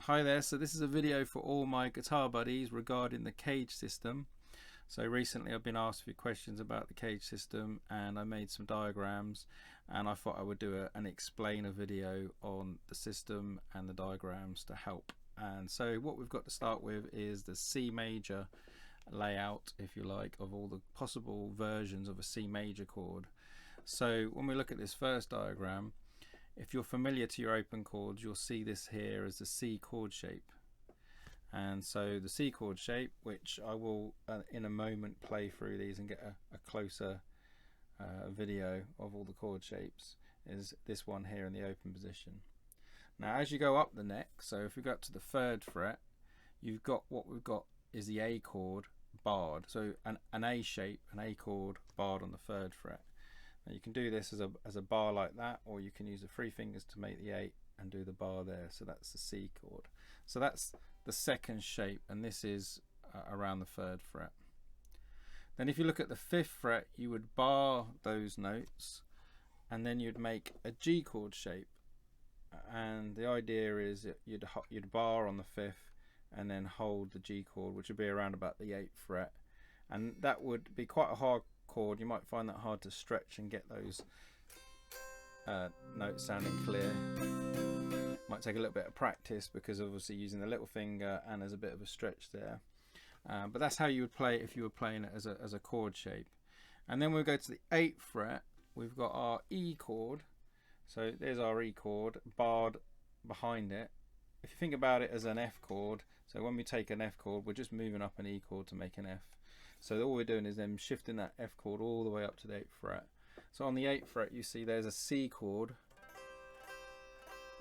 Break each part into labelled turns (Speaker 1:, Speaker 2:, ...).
Speaker 1: Hi there, so this is a video for all my guitar buddies regarding the CAGED system. So recently I've been asked a few questions about the CAGED system and I made some diagrams, and I thought I would do an explainer video on the system and the diagrams to help. And so what we've got to start with is the C major layout, if you like, of all the possible versions of a C major chord. So when we look at this first diagram, if you're familiar to your open chords, you'll see this here as the C chord shape. And so the C chord shape, which I will in a moment play through these and get a closer video of all the chord shapes, is this one here in the open position. Now as you go up the neck, so if we go up to the 3rd fret, you've got what we've got is the A chord barred. So an A shape, an A chord barred on the 3rd fret. Now you can do this as a bar like that, or you can use the 3 fingers to make the 8 and do the bar there. So that's the C chord. So that's the 2nd shape, and this is around the 3rd fret. Then if you look at the 5th fret, you would bar those notes and then you'd make a G chord shape. And the idea is that you'd bar on the 5th and then hold the G chord, which would be around about the 8th fret. And that would be quite a hard chord. You might find that hard to stretch and get those notes sounding clear. Might take a little bit of practice because obviously using the little finger and there's a bit of a stretch there. But that's how you would play it if you were playing it as a chord shape. And then we'll go to the 8th fret. We've got our E chord. So there's our E chord barred behind it. If you think about it as an F chord, so when we take an F chord, we're just moving up an E chord to make an F. So all we're doing is then shifting that F chord all the way up to the 8th fret. So on the 8th fret you see there's a C chord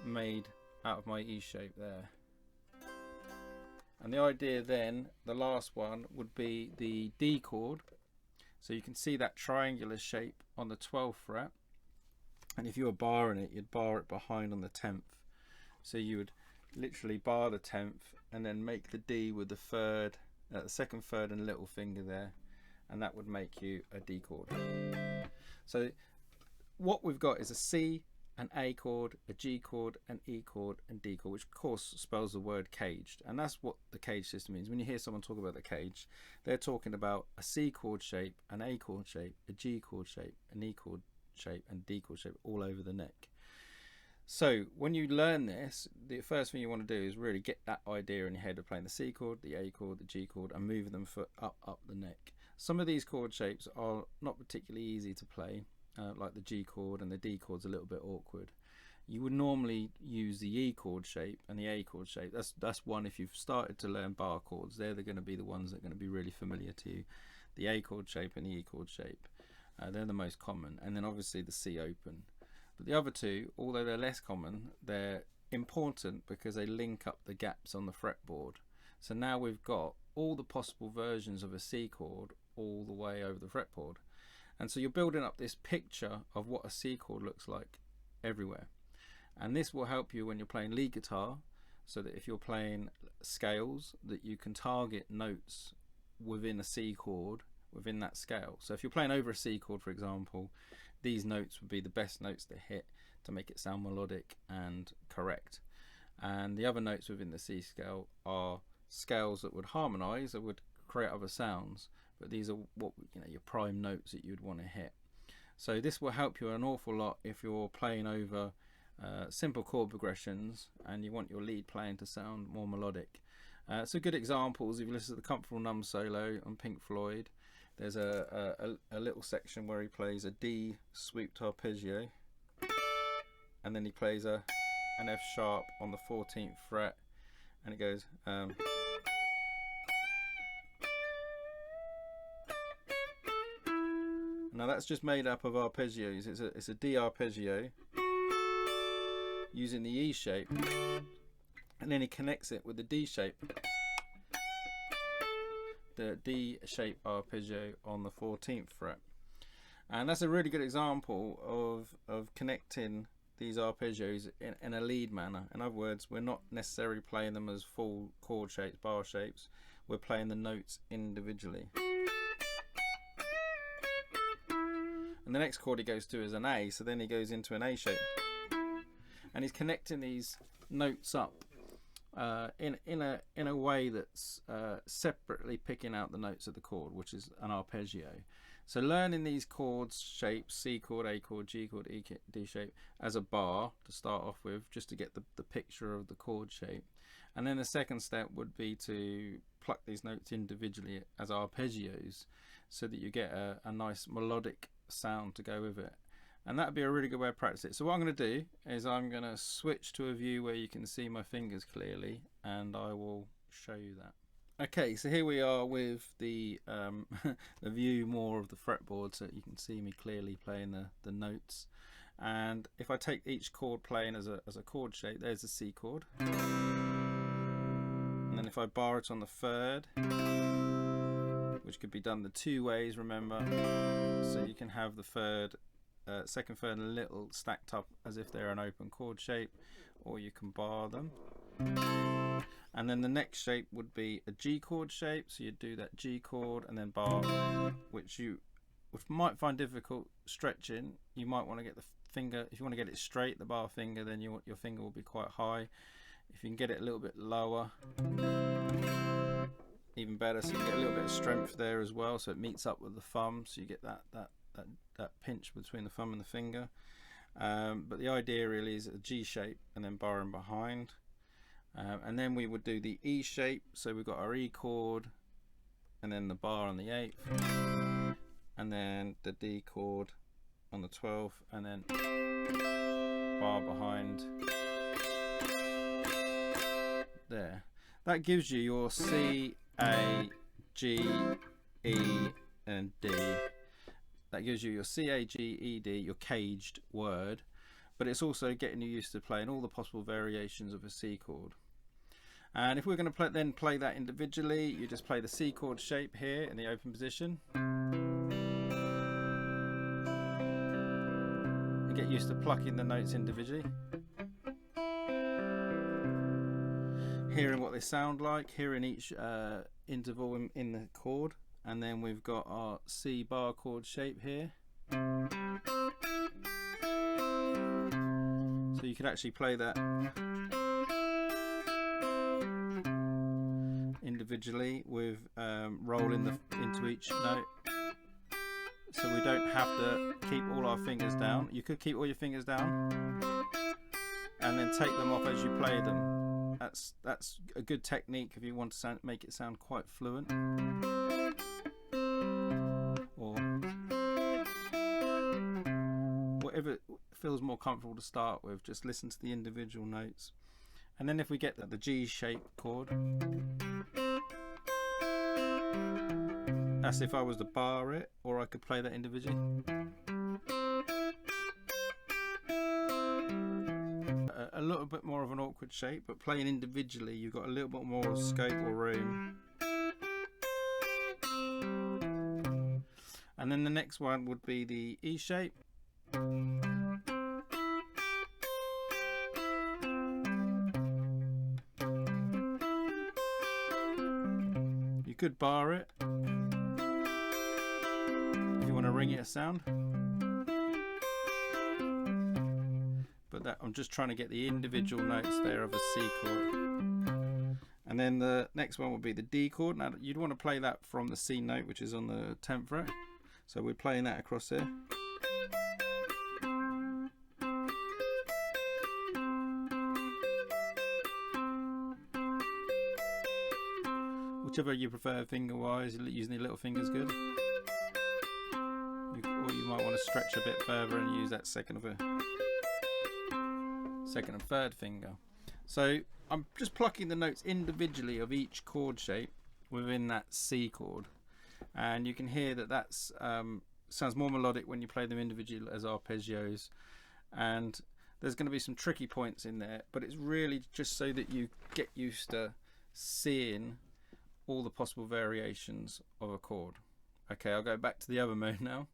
Speaker 1: made out of my E shape there. And the idea then, the last one, would be the D chord. So you can see that triangular shape on the 12th fret. And if you were barring it, you'd bar it behind on the 10th. So you would literally bar the 10th and then make the D with the 3rd, the 2nd, 3rd and little finger there, and that would make you a D chord. So what we've got is a C, an A chord, a G chord, an E chord and D chord, which of course spells the word CAGED, and that's what the CAGED system means. When you hear someone talk about the CAGED, they're talking about a C chord shape, an A chord shape, a G chord shape, an E chord shape and D chord shape all over the neck. So when you learn this, the first thing you want to do is really get that idea in your head of playing the C chord, the A chord, the G chord, and moving them up the neck. Some of these chord shapes are not particularly easy to play, like the G chord, and the D chord's a little bit awkward. You would normally use the E chord shape and the A chord shape. That's one, if you've started to learn bar chords, they're going to be the ones that are going to be really familiar to you. The A chord shape and the E chord shape, they're the most common, and then obviously the C open. But the other two, although they're less common, they're important because they link up the gaps on the fretboard. So now we've got all the possible versions of a C chord all the way over the fretboard. And so you're building up this picture of what a C chord looks like everywhere. And this will help you when you're playing lead guitar, so that if you're playing scales, that you can target notes within a C chord within that scale. So if you're playing over a C chord, for example, these notes would be the best notes to hit to make it sound melodic and correct. And the other notes within the C scale are scales that would harmonize, that would create other sounds, but these are what, your prime notes that you'd want to hit. So this will help you an awful lot if you're playing over simple chord progressions and you want your lead playing to sound more melodic. So good examples, if you listen to the Comfortable Numb solo on Pink Floyd, there's a little section where he plays a D swooped arpeggio, and then he plays an F sharp on the 14th fret, and it goes now that's just made up of arpeggios. It's a D arpeggio using the E shape, and then he connects it with the D shape, the D shape arpeggio on the 14th fret. And that's a really good example of connecting these arpeggios in a lead manner. In other words, we're not necessarily playing them as full chord shapes, bar shapes, we're playing the notes individually. And the next chord he goes to is an A, so then he goes into an A shape, and he's connecting these notes up in a way that's separately picking out the notes of the chord, which is an arpeggio. So learning these chords shapes, C chord, A chord, G chord, E, D shape, as a bar to start off with, just to get the picture of the chord shape. And then the second step would be to pluck these notes individually as arpeggios, so that you get a nice melodic sound to go with it. And that would be a really good way of practicing it. So what I'm going to do is I'm going to switch to a view where you can see my fingers clearly, and I will show you that. Okay, so here we are with the the view more of the fretboard, so that you can see me clearly playing the notes. And if I take each chord playing as a chord shape, there's the C chord. And then if I bar it on the third, which could be done the two ways, remember, so you can have the third, second, third a little stacked up as if they're an open chord shape, or you can bar them. And then the next shape would be a G chord shape, so you'd do that G chord and then bar, which might find difficult stretching. You might want to get the finger, if you want to get it straight, the bar finger, then your finger will be quite high. If you can get it a little bit lower, even better, so you get a little bit of strength there as well, so it meets up with the thumb, so you get that pinch between the thumb and the finger. But the idea really is a G shape and then barring behind. And then we would do the E shape, so we've got our E chord and then the bar on the 8th, and then the D chord on the 12th, and then bar behind there. That gives you your C, A, G, E and D. That gives you your C, A, G, E, D, your caged word, but it's also getting you used to playing all the possible variations of a C chord. And if we're going to play that individually, you just play the C chord shape here in the open position. And get used to plucking the notes individually. Hearing what they sound like, hearing each interval in the chord. And then we've got our C bar chord shape here. So you could actually play that individually with rolling into each note, so we don't have to keep all our fingers down. You could keep all your fingers down and then take them off as you play them. That's a good technique if you want to make it sound quite fluent. Or whatever feels more comfortable to start with, just listen to the individual notes. And then if we get the G shape chord, that's if I was to bar it, or I could play that individually. A little bit more of an awkward shape, but playing individually you've got a little bit more scope or room. And then the next one would be the E shape. You could bar it if you want to ring it a sound, but I'm just trying to get the individual notes there of a C chord. And then the next one would be the D chord. Now you'd want to play that from the C note, which is on the 10th fret, so we're playing that across here. Whichever you prefer finger wise, using your little fingers good. Or you might want to stretch a bit further and use that second and third finger. So I'm just plucking the notes individually of each chord shape within that C chord, and you can hear that sounds more melodic when you play them individually as arpeggios. And there's going to be some tricky points in there, but it's really just so that you get used to seeing all the possible variations of a chord. Okay, I'll go back to the other mode now.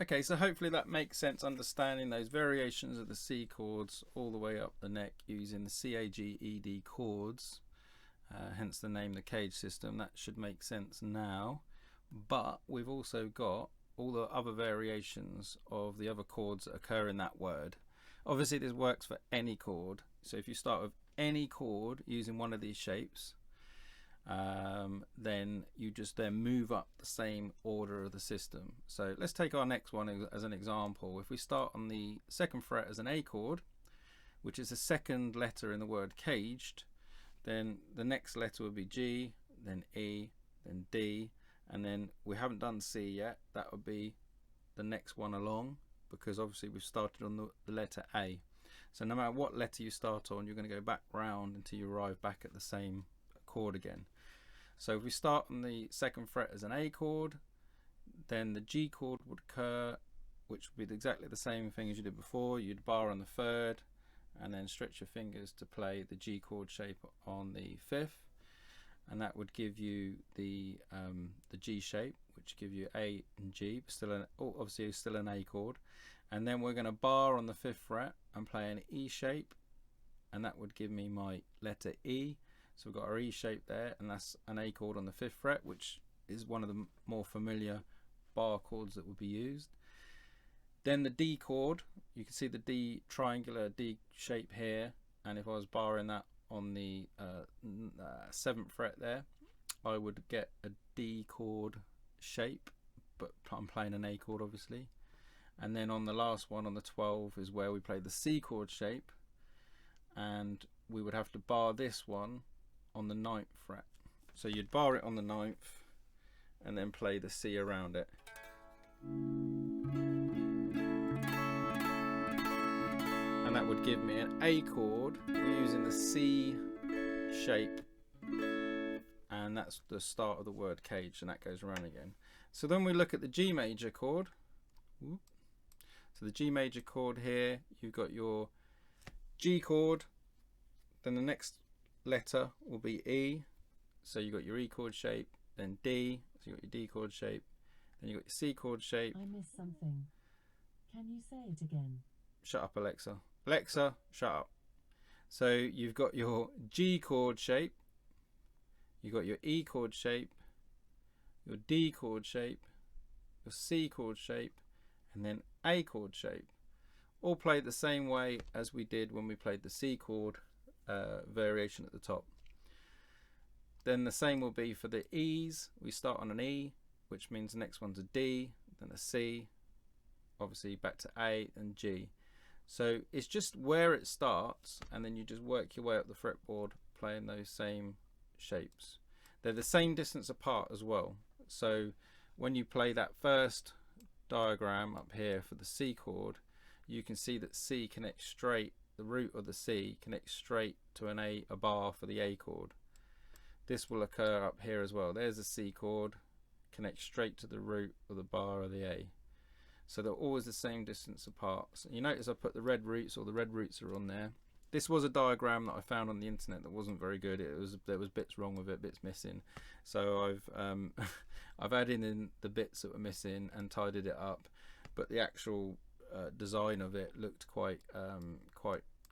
Speaker 1: Okay, so hopefully that makes sense, understanding those variations of the C chords all the way up the neck using the C, A, G, E, D chords, hence the name, the CAGED system. That should make sense now. But we've also got all the other variations of the other chords that occur in that word. Obviously this works for any chord, so if you start with any chord using one of these shapes, then you just then move up the same order of the system. So let's take our next one as an example. If we start on the 2nd fret as an A chord, which is the 2nd letter in the word caged, then the next letter would be G, then E, then D, and then we haven't done C yet. That would be the next one along, because obviously we've started on the letter A. So no matter what letter you start on, you're going to go back round until you arrive back at the same chord again. So if we start on the 2nd fret as an A chord, then the G chord would occur, which would be exactly the same thing as you did before. You'd bar on the 3rd and then stretch your fingers to play the G chord shape on the 5th, and that would give you the G shape, which give you A and G, but still obviously still an A chord. And then we're going to bar on the 5th fret and play an E shape, and that would give me my letter E. So we've got our E shape there, and that's an A chord on the 5th fret, which is one of the more familiar bar chords that would be used. Then the D chord, you can see the D triangular D shape here, and if I was barring that on the 7th fret there, I would get a D chord shape, but I'm playing an A chord obviously. And then on the last one, on the 12, is where we play the C chord shape, and we would have to bar this one on the 9th fret. So you'd bar it on the 9th and then play the C around it. And that would give me an A chord using the C shape, and that's the start of the word cage, and that goes around again. So then we look at the G major chord. So the G major chord here, you've got your G chord, then the next letter will be E, so you've got your E chord shape, then D, so you've got your D chord shape, then you've got your C chord shape.
Speaker 2: I missed something. Can you say it again?
Speaker 1: Shut up, Alexa. Alexa, shut up. So you've got your G chord shape, you've got your E chord shape, your D chord shape, your C chord shape, and then A chord shape, all played the same way as we did when we played the C chord variation at the top. Then the same will be for the E's. We start on an E, which means the next one's a D, then a C, obviously back to A and G. So it's just where it starts, and then you just work your way up the fretboard playing those same shapes. They're the same distance apart as well. So when you play that first diagram up here for the C chord, you can see that C connects straight, the root of the C connects straight to a bar for the A chord. This will occur up here as well. There's a C chord, connects straight to the root of the bar of the A. So they're always the same distance apart. So you notice I put the red roots, or the red roots are on there. This was a diagram that I found on the internet that wasn't very good. There was bits wrong with it, bits missing. So I've added in the bits that were missing and tidied it up. But the actual design of it looked quite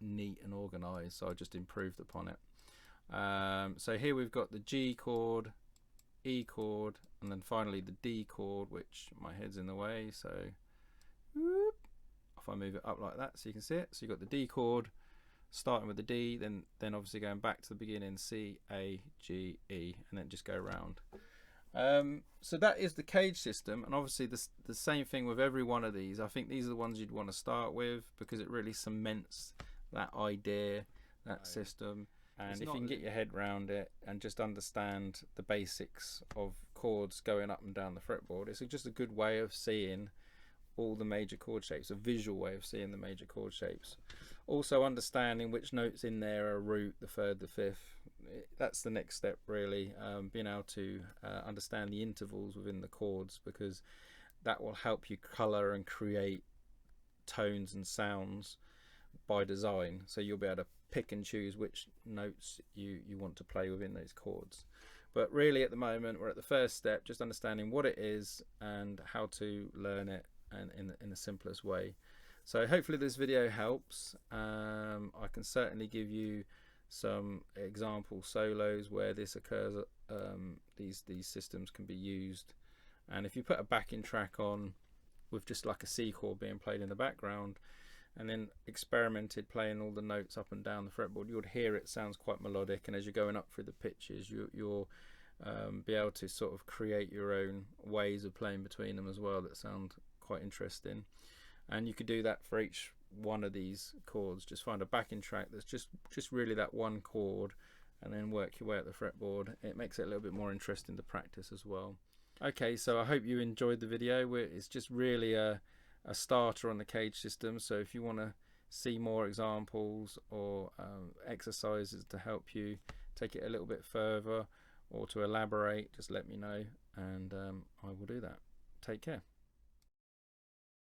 Speaker 1: neat and organised, so I just improved upon it. So here we've got the G chord, E chord, and then finally the D chord, which my head's in the way. So if I move it up like that so you can see it. So you've got the D chord starting with the D, then obviously going back to the beginning, C, A, G, E, and then just go around. So that is the CAGED system, and obviously the same thing with every one of these. I think these are the ones you'd want to start with because it really cements that idea, that system. And if you can get your head around it and just understand the basics of chords going up and down the fretboard, it's just a good way of seeing all the major chord shapes, a visual way of seeing the major chord shapes. Also understanding which notes in there are root, the 3rd, the 5th. That's the next step really, being able to understand the intervals within the chords, because that will help you colour and create tones and sounds by design. So you'll be able to pick and choose which notes you want to play within those chords. But really at the moment we're at the first step, just understanding what it is and how to learn it, and in the simplest way. So hopefully this video helps. I can certainly give you some example solos where this occurs. These systems can be used, and if you put a backing track on with just like a C chord being played in the background, and then experimented playing all the notes up and down the fretboard, you would hear it sounds quite melodic, and as you're going up through the pitches, you'll be able to sort of create your own ways of playing between them as well that sound quite interesting. And you could do that for each one of these chords. Just find a backing track that's just really that one chord, and then work your way up the fretboard. It makes it a little bit more interesting to practice as well. Okay, so I hope you enjoyed the video. It's just really a starter on the CAGED system, so if you want to see more examples or exercises to help you take it a little bit further or to elaborate, just let me know, and I will do that. Take care.